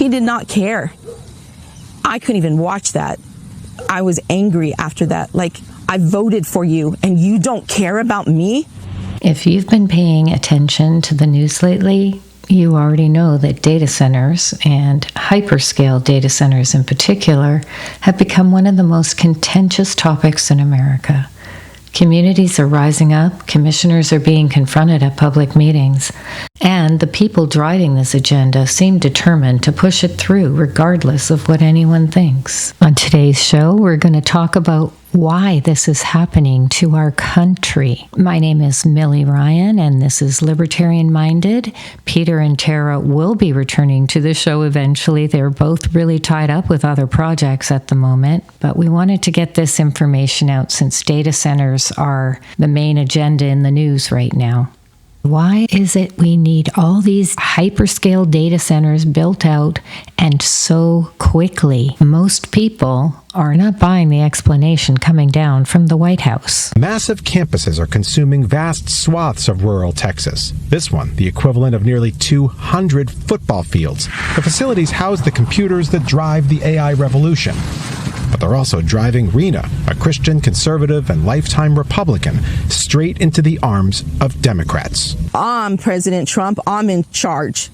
He did not care. I couldn't even watch that. I was angry after that. Like, I voted for you and you don't care about me? If you've been paying attention to the news lately, you already know that data centers, and hyperscale data centers in particular, have become one of the most contentious topics in America. Communities are rising up, commissioners are being confronted at public meetings, and the people driving this agenda seem determined to push it through regardless of what anyone thinks. On today's show, we're going to talk about why this is happening to our country. My name is Millie Ryan, and this is Libertarian-Minded. Peter and Tara will be returning to the show eventually. They're both really tied up with other projects at the moment, but we wanted to get this information out since data centers are the main agenda in the news right now. Why is it we need all these hyperscale data centers built out and so quickly? Most people are not buying the explanation coming down from the White House. Massive campuses are consuming vast swaths of rural Texas. This one, the equivalent of nearly 200 football fields. The facilities house the computers that drive the AI revolution. But they're also driving Rena, a Christian conservative and lifetime Republican, straight into the arms of Democrats. I'm President Trump. I'm in charge.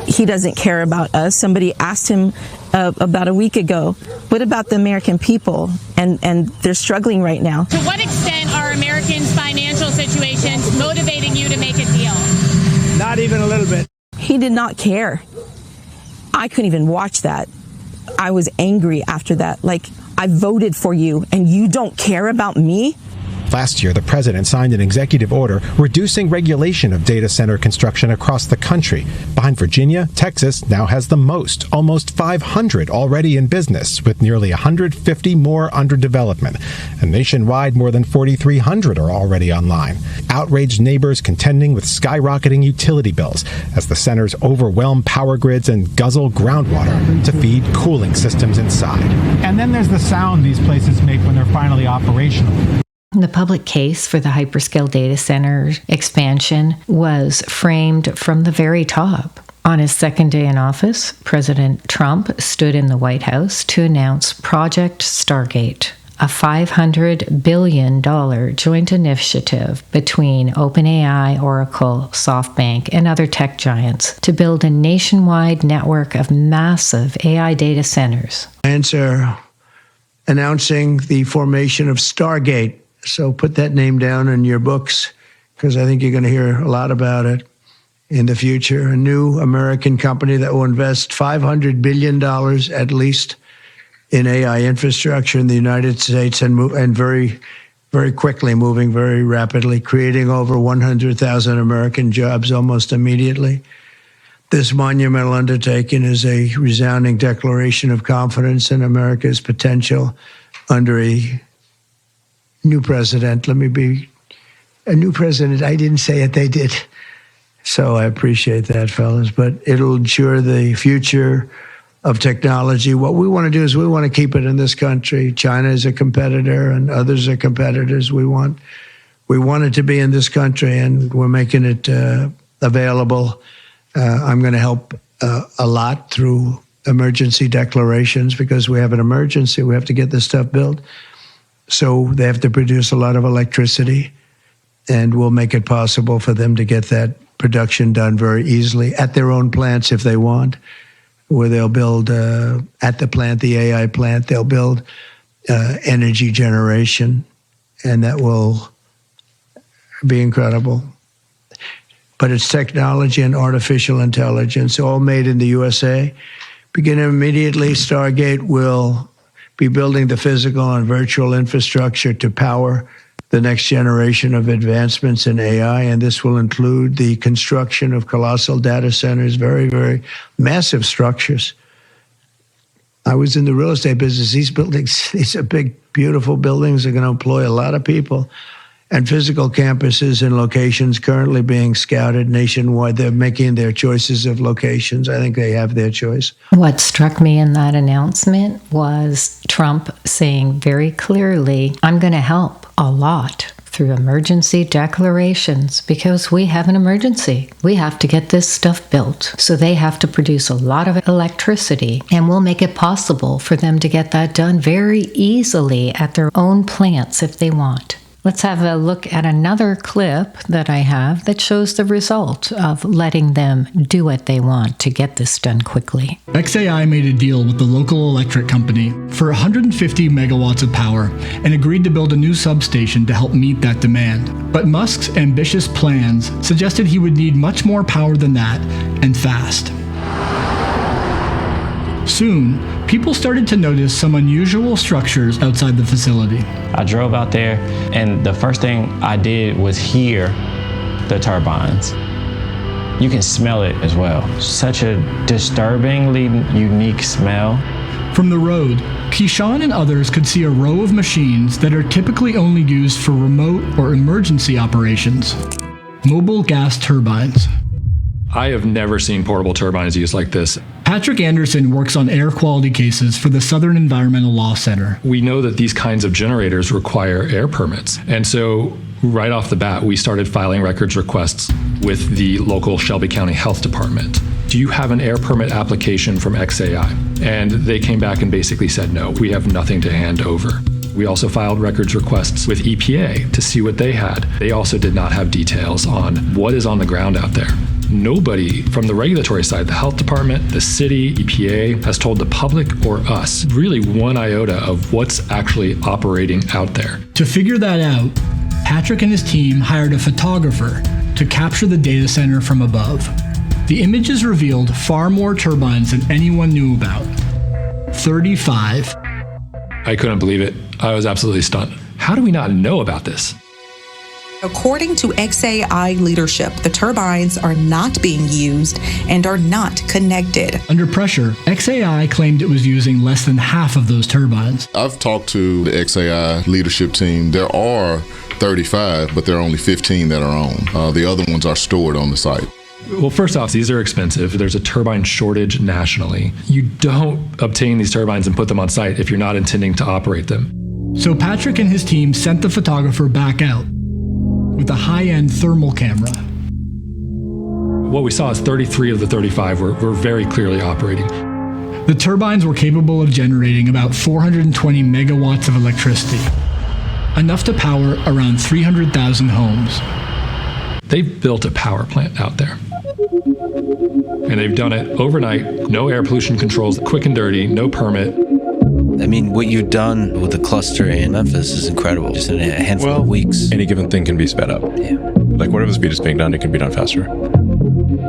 He doesn't care about us. Somebody asked him about a week ago, what about the American people? And they're struggling right now. To what extent are Americans' financial situations motivating you to make a deal? Not even a little bit. He did not care. I couldn't even watch that. I was angry after that. Like, I voted for you and you don't care about me? Last year, the president signed an executive order reducing regulation of data center construction across the country. Behind Virginia, Texas now has the most, almost 500 already in business, with nearly 150 more under development. And nationwide, more than 4,300 are already online. Outraged neighbors contending with skyrocketing utility bills as the centers overwhelm power grids and guzzle groundwater to feed cooling systems inside. And then there's the sound these places make when they're finally operational. The public case for the hyperscale data center expansion was framed from the very top. On his second day in office, President Trump stood in the White House to announce Project Stargate, a $500 billion joint initiative between OpenAI, Oracle, SoftBank, and other tech giants to build a nationwide network of massive AI data centers. Answer announcing the formation of Stargate. So put that name down in your books, because I think you're going to hear a lot about it in the future. A new American company that will invest $500 billion at least in AI infrastructure in the United States and very, very quickly, moving very rapidly, creating over 100,000 American jobs almost immediately. This monumental undertaking is a resounding declaration of confidence in America's potential under a new president. Let me be a new president. I didn't say it, they did. So I appreciate that, fellas. But it'll ensure the future of technology. What we want to do is we want to keep it in this country. China is a competitor and others are competitors. We want it to be in this country, and we're making it available. I'm going to help a lot through emergency declarations, because we have an emergency. We have to get this stuff built. So they have to produce a lot of electricity, and we'll make it possible for them to get that production done very easily at their own plants if they want, where they'll build at the plant, the AI plant, they'll build energy generation, and that will be incredible. But it's technology and artificial intelligence, all made in the USA. Beginning immediately, Stargate will be building the physical and virtual infrastructure to power the next generation of advancements in AI, and this will include the construction of colossal data centers, very, very massive structures. I was in the real estate business. These buildings, these are big, beautiful buildings. Are going to employ a lot of people. And physical campuses and locations currently being scouted nationwide. They're making their choices of locations. I think they have their choice. What struck me in that announcement was Trump saying very clearly, I'm going to help a lot through emergency declarations because we have an emergency. We have to get this stuff built. So they have to produce a lot of electricity, and we'll make it possible for them to get that done very easily at their own plants if they want. Let's have a look at another clip that I have that shows the result of letting them do what they want to get this done quickly. XAI made a deal with the local electric company for 150 megawatts of power and agreed to build a new substation to help meet that demand. But Musk's ambitious plans suggested he would need much more power than that, and fast. Soon, people started to notice some unusual structures outside the facility. I drove out there, and the first thing I did was hear the turbines. You can smell it as well. Such a disturbingly unique smell. From the road, Keyshawn and others could see a row of machines that are typically only used for remote or emergency operations. Mobile gas turbines. I have never seen portable turbines used like this. Patrick Anderson works on air quality cases for the Southern Environmental Law Center. We know that these kinds of generators require air permits. And so right off the bat, we started filing records requests with the local Shelby County Health Department. Do you have an air permit application from XAI? And they came back and basically said, no, we have nothing to hand over. We also filed records requests with EPA to see what they had. They also did not have details on what is on the ground out there. Nobody from the regulatory side, the health department, the city, EPA, has told the public or us really one iota of what's actually operating out there. To figure that out, Patrick and his team hired a photographer to capture the data center from above. The images revealed far more turbines than anyone knew about. 35. I couldn't believe it. I was absolutely stunned. How do we not know about this? According to XAI leadership, the turbines are not being used and are not connected. Under pressure, XAI claimed it was using less than half of those turbines. I've talked to the XAI leadership team. There are 35, but there are only 15 that are on. The other ones are stored on the site. Well, first off, these are expensive. There's a turbine shortage nationally. You don't obtain these turbines and put them on site if you're not intending to operate them. So Patrick and his team sent the photographer back out with a high-end thermal camera. What we saw is 33 of the 35 were very clearly operating. The turbines were capable of generating about 420 megawatts of electricity, enough to power around 300,000 homes. They've built a power plant out there. And they've done it overnight, no air pollution controls, quick and dirty, no permit. I mean, what you've done with the cluster in Memphis is incredible. Just in a handful of weeks. Any given thing can be sped up. Yeah. Like whatever speed is being done, it can be done faster.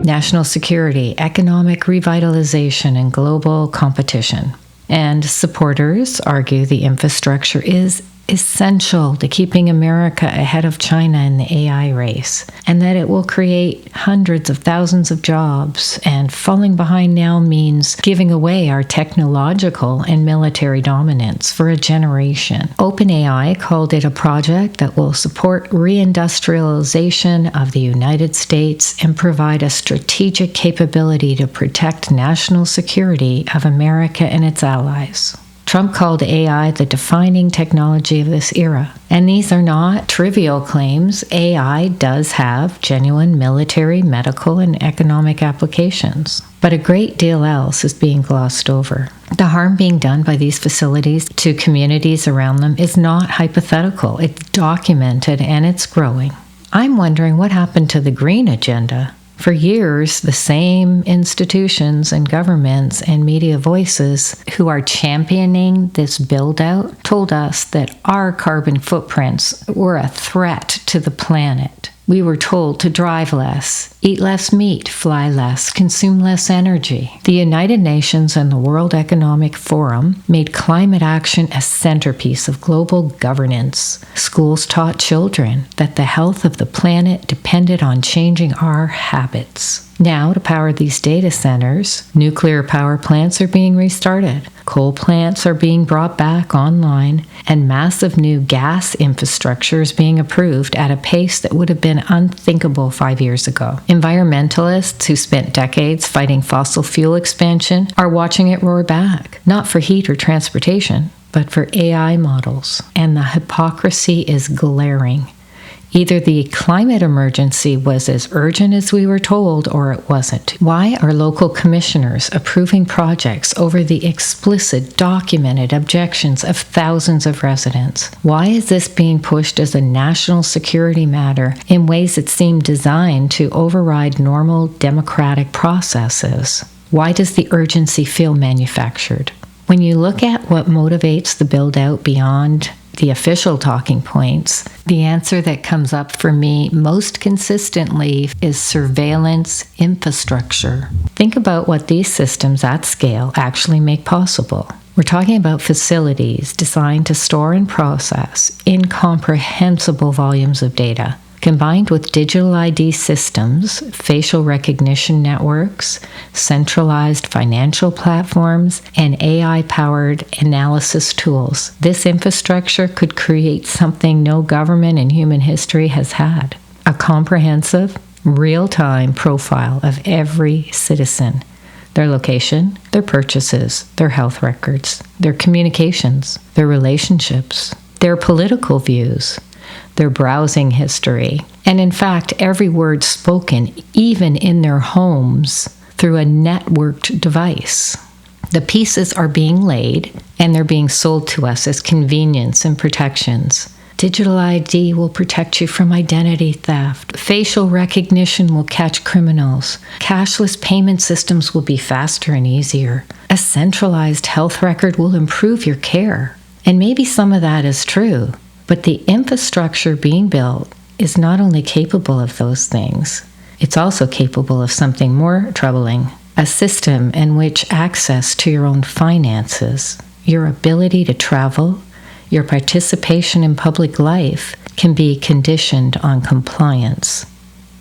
National security, economic revitalization, and global competition. And supporters argue the infrastructure is essential to keeping America ahead of China in the AI race, and that it will create hundreds of thousands of jobs. And falling behind now means giving away our technological and military dominance for a generation. OpenAI called it a project that will support reindustrialization of the United States and provide a strategic capability to protect national security of America and its allies. Trump called AI the defining technology of this era. And these are not trivial claims. AI does have genuine military, medical, and economic applications. But a great deal else is being glossed over. The harm being done by these facilities to communities around them is not hypothetical. It's documented and it's growing. I'm wondering what happened to the green agenda. For years, the same institutions and governments and media voices who are championing this build-out told us that our carbon footprints were a threat to the planet. We were told to drive less, eat less meat, fly less, consume less energy. The United Nations and the World Economic Forum made climate action a centerpiece of global governance. Schools taught children that the health of the planet depended on changing our habits. Now, to power these data centers, nuclear power plants are being restarted, coal plants are being brought back online, and massive new gas infrastructure is being approved at a pace that would have been unthinkable 5 years ago. Environmentalists who spent decades fighting fossil fuel expansion are watching it roar back, not for heat or transportation, but for AI models. And the hypocrisy is glaring. Either the climate emergency was as urgent as we were told, or it wasn't. Why are local commissioners approving projects over the explicit, documented objections of thousands of residents? Why is this being pushed as a national security matter in ways that seem designed to override normal democratic processes? Why does the urgency feel manufactured? When you look at what motivates the build-out beyond the official talking points, the answer that comes up for me most consistently is surveillance infrastructure. Think about what these systems at scale actually make possible. We're talking about facilities designed to store and process incomprehensible volumes of data, combined with digital ID systems, facial recognition networks, centralized financial platforms, and AI-powered analysis tools. This infrastructure could create something no government in human history has had: a comprehensive, real-time profile of every citizen, their location, their purchases, their health records, their communications, their relationships, their political views, their browsing history, and in fact, every word spoken, even in their homes, through a networked device. The pieces are being laid, and they're being sold to us as convenience and protections. Digital ID will protect you from identity theft. Facial recognition will catch criminals. Cashless payment systems will be faster and easier. A centralized health record will improve your care. And maybe some of that is true. But the infrastructure being built is not only capable of those things, it's also capable of something more troubling: a system in which access to your own finances, your ability to travel, your participation in public life can be conditioned on compliance.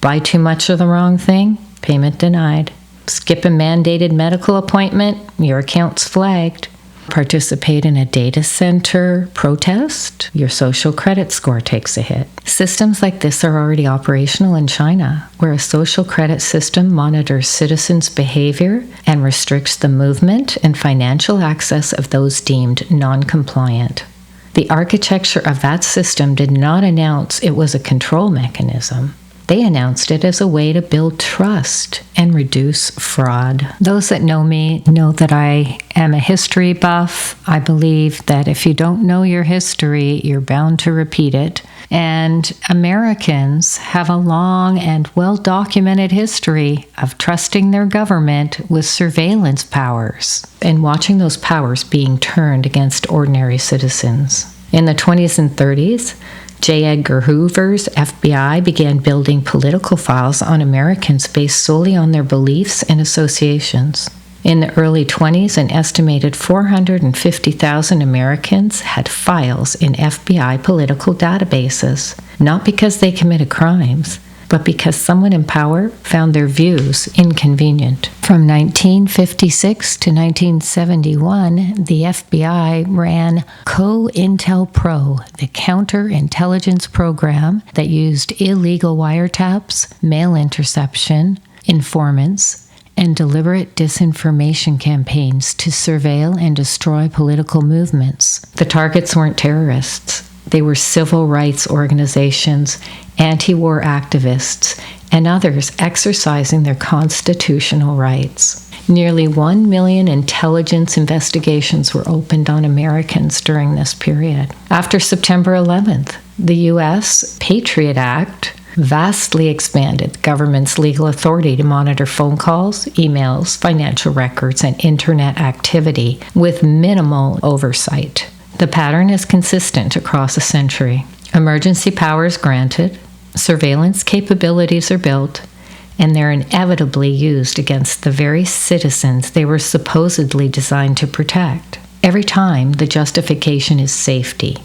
Buy too much of the wrong thing? Payment denied. Skip a mandated medical appointment? Your account's flagged. Participate in a data center protest, your social credit score takes a hit. Systems like this are already operational in China, where a social credit system monitors citizens' behavior and restricts the movement and financial access of those deemed non-compliant. The architecture of that system did not announce it was a control mechanism. They announced it as a way to build trust and reduce fraud. Those that know me know that I am a history buff. I believe that if you don't know your history, you're bound to repeat it. And Americans have a long and well-documented history of trusting their government with surveillance powers and watching those powers being turned against ordinary citizens. In the 20s and 30s, J. Edgar Hoover's FBI began building political files on Americans based solely on their beliefs and associations. In the early 20s, an estimated 450,000 Americans had files in FBI political databases, not because they committed crimes, but because someone in power found their views inconvenient. From 1956 to 1971, the FBI ran COINTELPRO, the counterintelligence program that used illegal wiretaps, mail interception, informants, and deliberate disinformation campaigns to surveil and destroy political movements. The targets weren't terrorists. They were civil rights organizations, anti-war activists, and others exercising their constitutional rights. Nearly 1 million intelligence investigations were opened on Americans during this period. After September 11th, the U.S. Patriot Act vastly expanded the government's legal authority to monitor phone calls, emails, financial records, and internet activity with minimal oversight. The pattern is consistent across a century. Emergency powers granted, surveillance capabilities are built, and they're inevitably used against the very citizens they were supposedly designed to protect. Every time, the justification is safety.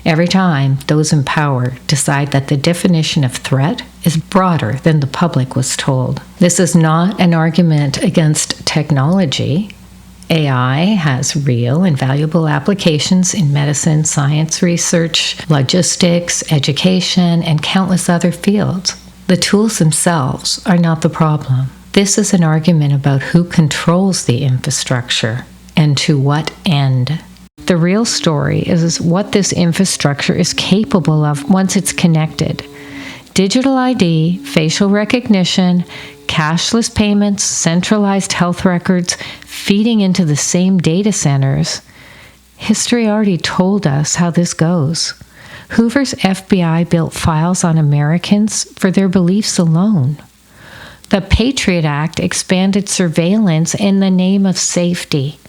Every time, those in power decide that the definition of threat is broader than the public was told. This is not an argument against technology. AI has real and valuable applications in medicine, science research, logistics, education, and countless other fields. The tools themselves are not the problem. This is an argument about who controls the infrastructure and to what end. The real story is what this infrastructure is capable of once it's connected. Digital ID, facial recognition, cashless payments, centralized health records, feeding into the same data centers. History already told us how this goes. Hoover's FBI built files on Americans for their beliefs alone. The Patriot Act expanded surveillance in the name of safety.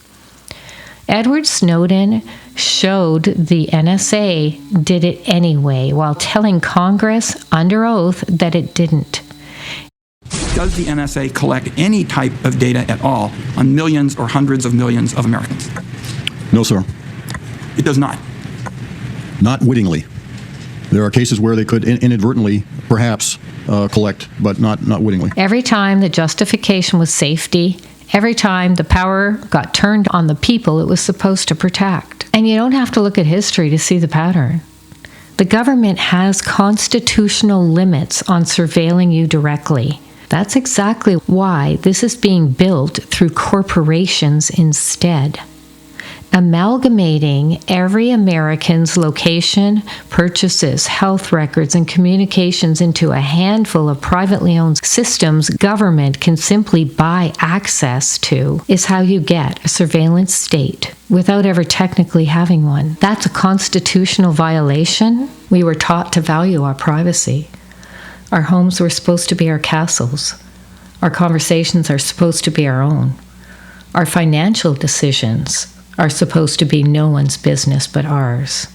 Edward Snowden showed the NSA did it anyway while telling Congress under oath that it didn't. Does the NSA collect any type of data at all on millions or hundreds of millions of Americans? No, sir. It does not. Not wittingly. There are cases where they could inadvertently, perhaps, collect, but not wittingly. Every time the justification was safety, every time the power got turned on the people it was supposed to protect. And you don't have to look at history to see the pattern. The government has constitutional limits on surveilling you directly. That's exactly why this is being built through corporations instead. Amalgamating every American's location, purchases, health records, and communications into a handful of privately owned systems government can simply buy access to is how you get a surveillance state without ever technically having one. That's a constitutional violation. We were taught to value our privacy. Our homes were supposed to be our castles. Our conversations are supposed to be our own. Our financial decisions are supposed to be no one's business but ours.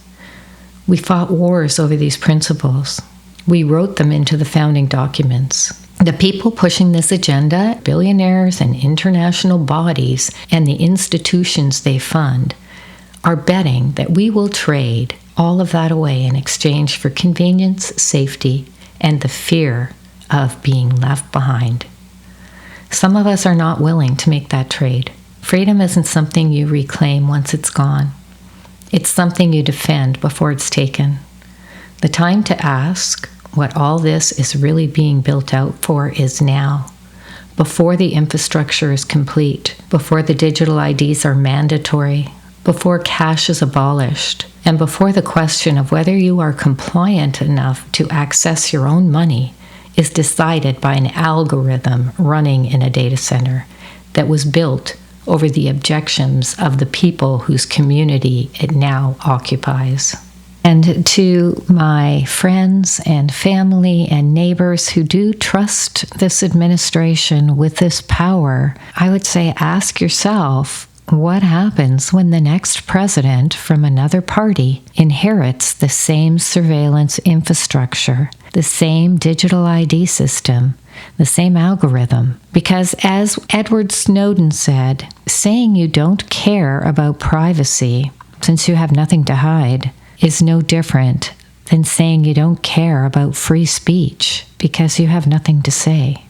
We fought wars over these principles. We wrote them into the founding documents. The people pushing this agenda, billionaires and international bodies and the institutions they fund, are betting that we will trade all of that away in exchange for convenience, safety, and the fear of being left behind. Some of us are not willing to make that trade. Freedom isn't something you reclaim once it's gone. It's something you defend before it's taken. The time to ask what all this is really being built out for is now, before the infrastructure is complete, before the digital IDs are mandatory, before cash is abolished, and before the question of whether you are compliant enough to access your own money is decided by an algorithm running in a data center that was built over the objections of the people whose community it now occupies. And to my friends and family and neighbors who do trust this administration with this power, I would say ask yourself, what happens when the next president from another party inherits the same surveillance infrastructure, the same digital ID system, the same algorithm? Because as Edward Snowden said, saying you don't care about privacy since you have nothing to hide is no different than saying you don't care about free speech because you have nothing to say.